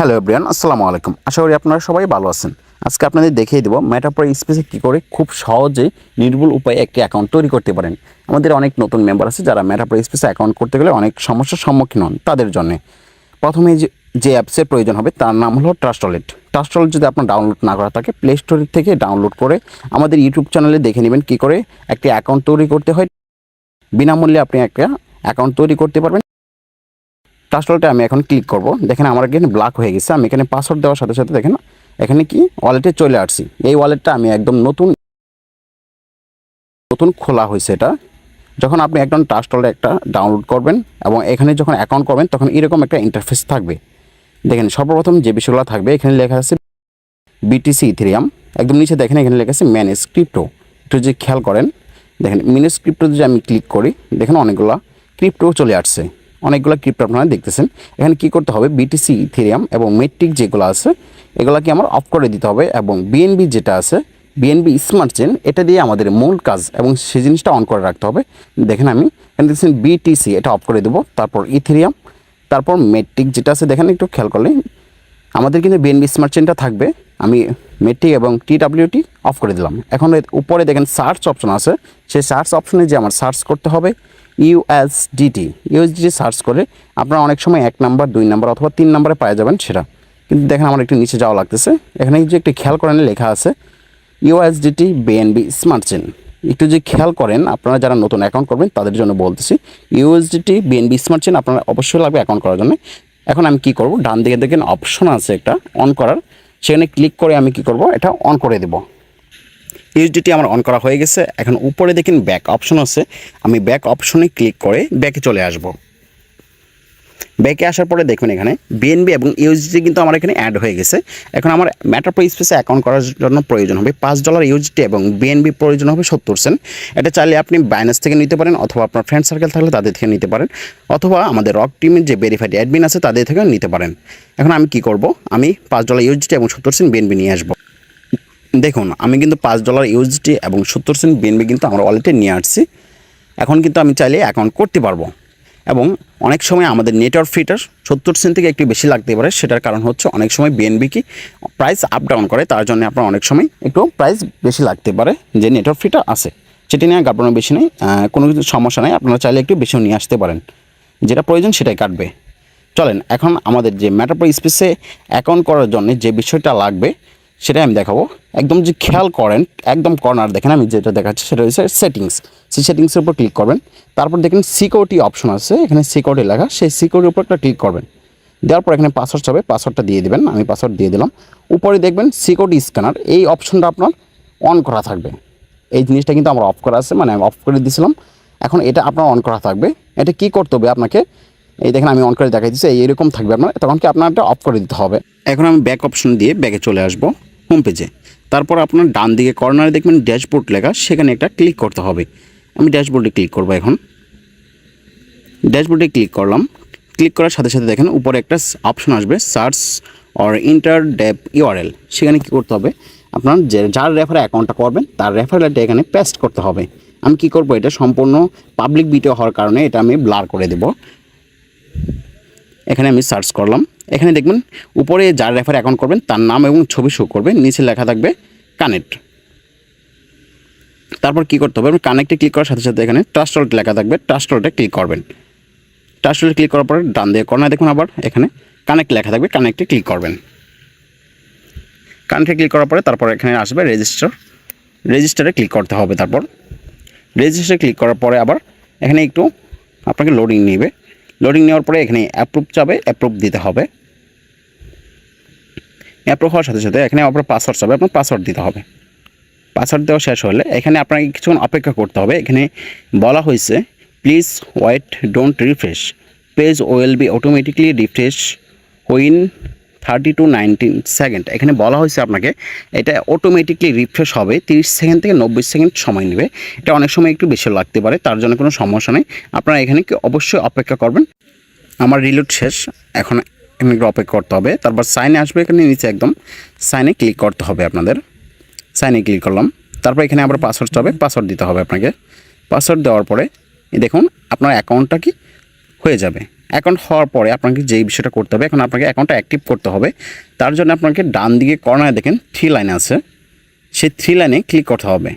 Hello everyone, আসসালামু আলাইকুম। আশা করি আপনারা সবাই ভালো আছেন। আজকে আপনাদের দেখিয়ে দেবো মেটাপ্রো স্পেসে কী করে খুব সহজেই নির্ভুল উপায়ে একটি অ্যাকাউন্ট তৈরি করতে পারেন। আমাদের অনেক নতুন মেম্বার আছে যারা মেটাপ্রো স্পেসে অ্যাকাউন্ট করতে গেলে অনেক সমস্যার সম্মুখীন হন। তাদের জন্য প্রথমে যে অ্যাপসের প্রয়োজন হবে তার নাম হলো ট্রাস্টওয়ালেট। ট্রাস্টওয়ালেট যদি আপনার ডাউনলোড না করা থাকে, প্লে স্টোর থেকে ডাউনলোড করে আমাদের ইউটিউব চ্যানেলে দেখে নেবেন কী করে একটি অ্যাকাউন্ট তৈরি করতে হয়। বিনামূল্যে আপনি একটা অ্যাকাউন্ট তৈরি করতে পারবেন। ট্রাস্টওয়ালেটে আমি এখন ক্লিক করব। দেখেন আমার এখানে ব্লক হয়ে গেছে। আমি এখানে পাসওয়ার্ড দেওয়ার সাথে সাথে দেখেন এখানে কি ওয়ালেটে চলে আসছি। এই ওয়ালেটটা আমি একদম নতুন খোলা হয়েছে। এটা যখন আপনি একদম ট্রাস্টওয়ালেট একটা ডাউনলোড করবেন এবং এখানে যখন অ্যাকাউন্ট করবেন তখন এরকম একটা ইন্টারফেস থাকবে। দেখেন সর্বপ্রথম যে বিষয়গুলো থাকবে এখানে লেখা আছে বিটিসি ইথেরিয়াম। একদম নিচে দেখেন এখানে লেখা আছে ম্যানেজ ক্রিপ্টো। একটু যদি খেয়াল করেন দেখেন ম্যানেজ ক্রিপ্টো যদি আমি ক্লিক করি দেখেন অনেকগুলো ক্রিপ্টো চলে আসছে। অনেকগুলো ক্রিপ্টো আপনারা দেখতেছেন। এখানে কি করতে হবে, বিটিসি ইথেরিয়াম এবং মেট্রিক যেগুলো আছে এগুলোকে আমার অফ করে দিতে হবে এবং বিএনবি যেটা আছে বিএনবি স্মার্ট চেন এটা দিয়ে আমাদের মূল কাজ এবং সেই জিনিসটা অন করে রাখতে হবে। দেখেন আমি এখানে দেখছেন বিটিসি এটা অফ করে দেবো, তারপর ইথেরিয়াম, তারপর মেট্রিক যেটা আছে দেখেন একটু খেয়াল করলে আমাদের কিন্তু বিএনবি স্মার্ট চেনটা থাকবে। আমি মেট্রিক এবং টিডাব্লিউটি অফ করে দিলাম। এখন উপরে দেখেন সার্চ অপশন আছে, সেই সার্চ অপশনে যে আমার সার্চ করতে হবে ইউএসডিটি সার্চ করে আপনারা অনেক সময় 1 নাম্বার 2 নাম্বার অথবা 3 নাম্বারে পাওয়া যাবেন সেটা। কিন্তু দেখেন আমার একটু নিচে যাওয়া লাগতেছে। এখানে যে একটু খেয়াল করেন লেখা আছে ইউএসডিটি বিএনবি স্মার্ট চেন। একটু যে খেয়াল করেন আপনারা যারা নতুন অ্যাকাউন্ট করবেন তাদের জন্য বলতেছি ইউএসডিটি বিএনবি স্মার্ট চেন আপনারা অবশ্যই লাগবে অ্যাকাউন্ট করার জন্য। এখন আমি কি করব, ডান দিকে দেখেন অপশন আছে একটা অন করার, সেখানে ক্লিক করে আমি কি করব এটা অন করে দেব। ইউএসডিটি আমার অন করা হয়ে গেছে। এখন উপরে দেখেন ব্যাক অপশন আছে, আমি ব্যাক অপশনে ক্লিক করে ব্যাকে চলে আসব। ব্যাকে আসার পরে দেখুন এখানে বিএনবি এবং ইউএসডিটি কিন্তু আমার এখানে অ্যাড হয়ে গেছে। এখন আমার মেটাপ্রো স্পেসে অ্যাকাউন্ট করার জন্য প্রয়োজন হবে $5 ইউএসডিটি এবং বিএনবি প্রয়োজন হবে 70 সেন্ট। এটা চাইলে আপনি বাইন্যান্স থেকে নিতে পারেন অথবা আপনার ফ্রেন্ড সার্কেল থাকলে তাদের থেকে নিতে পারেন অথবা আমাদের রক টিমের যে ভেরিফাইড অ্যাডমিন আছে তাদের থেকেও নিতে পারেন। এখন আমি কি করব, আমি $5 ইউএসডিটি এবং 70 সেন্ট বিএনবি নিয়ে আসবো। দেখুন আমি কিন্তু $5 ইউএসডিটি এবং 70 সেন্ট বিএনবি কিন্তু আমার ওয়ালেটে নিয়ে আসছি। এখন কিন্তু আমি চাইলে অ্যাকাউন্ট করতে পারবো এবং অনেক সময় আমাদের নেটওয়ার্ক ফিটার 70 সেন্ট থেকে একটু বেশি লাগতে পারে। সেটার কারণ হচ্ছে অনেক সময় বিএনবি কি প্রাইস আপ ডাউন করে, তার জন্য আপনার অনেক সময় একটু প্রাইস বেশি লাগতে পারে যে নেটওয়ার্ক ফিটার আছে সেটি নিয়ে গাবড়ানো বেশি নেই, কোনো কিছু সমস্যা নেই। আপনারা চাইলে একটু বেশিও নিয়ে আসতে পারেন, যেটা প্রয়োজন সেটাই কাটবে। চলেন এখন আমাদের যে মেটাপ্রো স্পেসে অ্যাকাউন্ট করার জন্য যে বিষয়টা লাগবে সেটাই আমি দেখাবো। একদম যে খেয়াল করেন একদম কর্নার দেখেন আমি যেটা দেখাচ্ছি সেটা হচ্ছে সেটিংস। সেই সেটিংসের উপর ক্লিক করবেন, তারপর দেখেন সিকিউরিটি অপশন আছে, এখানে সিকিউরিটি লেখা, সেই সিকিউরিটির উপর একটা ক্লিক করবেন। দেওয়ার পর এখানে পাসওয়ার্ড হবে, পাসওয়ার্ডটা দিয়ে দেবেন। আমি পাসওয়ার্ড দিয়ে দিলাম। উপরে দেখবেন সিকিউরিটি স্ক্যানার, এই অপশনটা আপনার অন করা থাকবে। এই জিনিসটা কিন্তু আমার অফ করা আছে, মানে আমি অফ করে দিয়েছিলাম। এখন এটা আপনার অন করা থাকবে। এটা কি করতে হবে আপনাকে, এই দেখেন আমি অন করে দেখাই দিচ্ছি, এইরকম থাকবে আপনার, তখন কি আপনার এটা অফ করে দিতে হবে। এখন আমি ব্যাক অপশন দিয়ে ব্যাকে চলে আসবো হোম পেজে। তারপর আপনার ডান দিকে কর্নারে দেখবেন ড্যাশবোর্ড লেখা, সেখানে একটা ক্লিক করতে হবে। আমি ড্যাশবোর্ডে ক্লিক করবো। এখন ড্যাশবোর্ডে ক্লিক করলাম। ক্লিক করার সাথে সাথে দেখেন উপরে একটা অপশন আসবে সার্চ অর ইন্টার ডেপ ইউআরএল। সেখানে কী করতে হবে, আপনার যার রেফারে অ্যাকাউন্টটা করবেন তার রেফারেলটা এখানে পেস্ট করতে হবে। আমি কি করব, এটা সম্পূর্ণ পাবলিক ভিডিও হওয়ার কারণে এটা আমি ব্লার করে দেব। এখানে আমি সার্চ করলাম, এখানে দেখবেন উপরে যার রেফারে অ্যাকাউন্ট করবেন তার নাম এবং ছবি শো করবে, নিচে লেখা থাকবে কানেক্ট। তারপর কী করতে হবে, কানেক্টে ক্লিক করার সাথে সাথে এখানে ট্রাস্টওয়ালেট লেখা থাকবে, ট্রাস্টওয়ালেটে ক্লিক করবেন। ট্রাস্টওয়ালেটে ক্লিক করার পরে ডান দিকে কর্নারে দেখুন আবার এখানে কানেক্ট লেখা থাকবে, কানেক্টে ক্লিক করবেন। কানেক্টে ক্লিক করার পরে তারপর এখানে আসবে রেজিস্টারে ক্লিক করতে হবে। তারপর রেজিস্টারে ক্লিক করার পরে আবার এখানে একটু আপনাকে লোডিং নেবে। লোডিং নেওয়ার পরে এখানে অ্যাপ্রুভ চাবে, অ্যাপ্রুভ দিতে হবে। অ্যাপ্রুভ হওয়ার সাথে সাথে এখানে আপনার পাসওয়ার্ড চাবে, আপনার পাসওয়ার্ড দিতে হবে। পাসওয়ার্ড দেওয়া শেষ হলে এখানে আপনাকে কিছুক্ষণ অপেক্ষা করতে হবে। এখানে বলা হয়েছে please wait, don't refresh, page will be automatically refresh within 30 to 90 seconds. এখানে বলা হয়েছে আপনাকে এটা অটোমেটিকলি রিফ্রেশ হবে 30 সেকেন্ড থেকে 90 সেকেন্ড সময় নেবে। এটা অনেক সময় একটু বেশি লাগতে পারে, তার জন্য কোনো সমস্যা নেই। আপনারা এখানে কি অবশ্যই অপেক্ষা করবেন। আমার রিলোড শেষ, এখন এখানে একটু অপেক্ষা করতে হবে। তারপর সাইনে আসবে, এখানে নিচে একদম সাইনে ক্লিক করতে হবে আপনাদের। সাইনে ক্লিক করলাম, তারপর এখানে আবার পাসওয়ার্ড হবে, পাসওয়ার্ড দিতে হবে আপনাকে। পাসওয়ার্ড দেওয়ার পরে দেখুন আপনার অ্যাকাউন্টটা কি হয়ে যাবে। অ্যাকাউন্ট হওয়ার পরে আপনাকে যেই বিষয়টা করতে হবে, এখন আপনাকে অ্যাকাউন্টটা অ্যাক্টিভ করতে হবে। তার জন্য আপনাকে ডান দিকে কর্নারে দেখেন 3 লাইন আছে, সেই 3 লাইনে ক্লিক করতে হবে।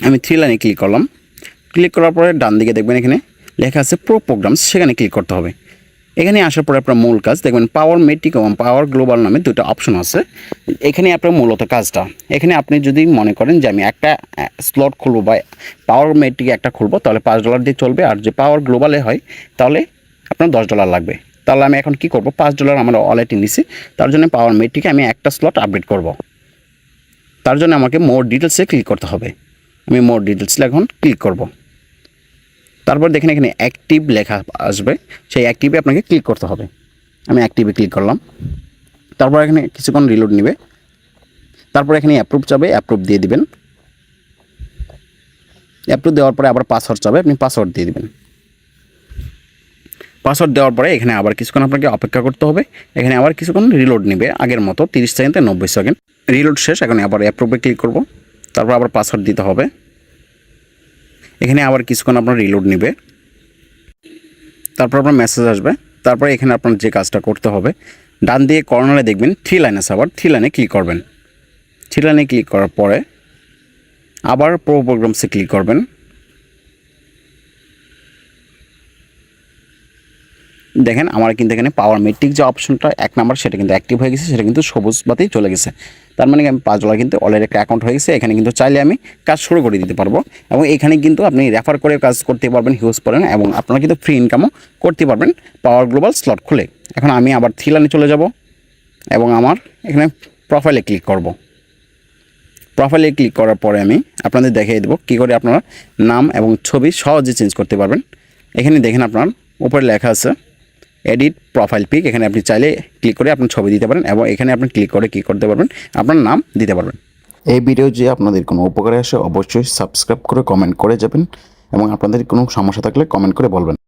আমি 3 লাইনে ক্লিক করলাম। ক্লিক করার পরে ডান দিকে দেখবেন এখানে লেখা আছে প্রো প্রোগ্রামস, সেখানে ক্লিক করতে হবে। এখানে আসার পরে আপনার মূল কাজ দেখবেন পাওয়ার মেট্রিক এবং পাওয়ার গ্লোবাল নামে দুটো অপশন আছে। এখানে আপনার মূলত কাজটা, এখানে আপনি যদি মনে করেন যে আমি একটা স্লট খুলবো বা পাওয়ার মেট্রিকে একটা খুলবো, তাহলে $5 দিয়ে চলবে। আর যে পাওয়ার গ্লোবালে হয় তাহলে আপনার $10 লাগবে। তাহলে আমি এখন কি করব, $5 আমার ওয়ালেটে নিছি, তার জন্য পাওয়ার মেট্রিকে আমি একটা স্লট আপডেট করব। তার জন্য আমাকে মোর ডিটেলসে ক্লিক করতে হবে। আমি মোর ডিটেলসে এখন ক্লিক করব। তারপর দেখেন এখানে অ্যাক্টিভ লেখা আসবে, সেই অ্যাক্টিভে আপনাকে ক্লিক করতে হবে। আমি অ্যাক্টিভে ক্লিক করলাম। তারপর এখানে কিছুক্ষণ রিলোড নেবে। তারপর এখানে অ্যাপ্রুভ চাবে, অ্যাপ্রুভ দিয়ে দিবেন। অ্যাপ্রুভ দেওয়ার পরে আবার পাসওয়ার্ড চাবে, আপনি পাসওয়ার্ড দিয়ে দিবেন। পাসওয়ার্ড দেওয়ার পরে এখানে আবার কিছুক্ষণ আপনাকে অপেক্ষা করতে হবে। এখানে আবার কিছুক্ষণ রিলোড নেবে, আগের মতো 30 সেকেন্ড থেকে 90 সেকেন্ড। রিলোড শেষ, এখন আবার অ্যাপ্রুভে ক্লিক করব। তারপর আবার পাসওয়ার্ড দিতে হবে। এখানে আবার কিছুক্ষণ আপনার রিলোড নেবে। তারপর আপনার মেসেজ আসবে। তারপর এখানে আপনার যে কাজটা করতে হবে, ডান দিয়ে কর্নারে দেখবেন 3 লাইন আছে, আবার 3 লাইনে ক্লিক করবেন। 3 লাইনে ক্লিক করার পরে আবার প্রো প্রোগ্রামসে ক্লিক করবেন। দেখেন আমার কিন্তু এখানে পাওয়ার মেট্রিক যে অপশনটা 1 নাম্বার, সেটা কিন্তু অ্যাক্টিভ হয়ে গেছে, সেটা কিন্তু সবুজ বাতিই চলে গেছে। তার মানে আমি $5 কিন্তু অলরেডি একটা অ্যাকাউন্ট হয়ে গেছে। এখানে কিন্তু চাইলে আমি কাজ শুরু করে দিতে পারবো, এবং এখানে কিন্তু আপনি রেফার করে কাজ করতে পারবেন হিউজ পরিমাণ, এবং আপনারা কিন্তু ফ্রি ইনকামও করতে পারবেন পাওয়ার গ্লোবাল স্লট খুলে। এখন আমি আবার 3 লাইনে চলে যাব এবং আমার এখানে প্রোফাইলে ক্লিক করব। প্রোফাইলে ক্লিক করার পরে আমি আপনাদের দেখিয়ে দেবো কী করে আপনারা নাম এবং ছবি সহজে চেঞ্জ করতে পারবেন। এখানে দেখেন আপনার উপরে লেখা আছে এডিট প্রোফাইল পিক, এখানে আপনি চাইলে ক্লিক করে আপনার ছবি দিতে পারেন, এবং এখানে আপনি ক্লিক করে কী করতে পারবেন, আপনার নাম দিতে পারবেন। এই ভিডিও যে আপনাদের কোনো উপকারে আসে অবশ্যই সাবস্ক্রাইব করে কমেন্ট করে যাবেন, এবং আপনাদের কোনো সমস্যা থাকলে কমেন্ট করে বলবেন।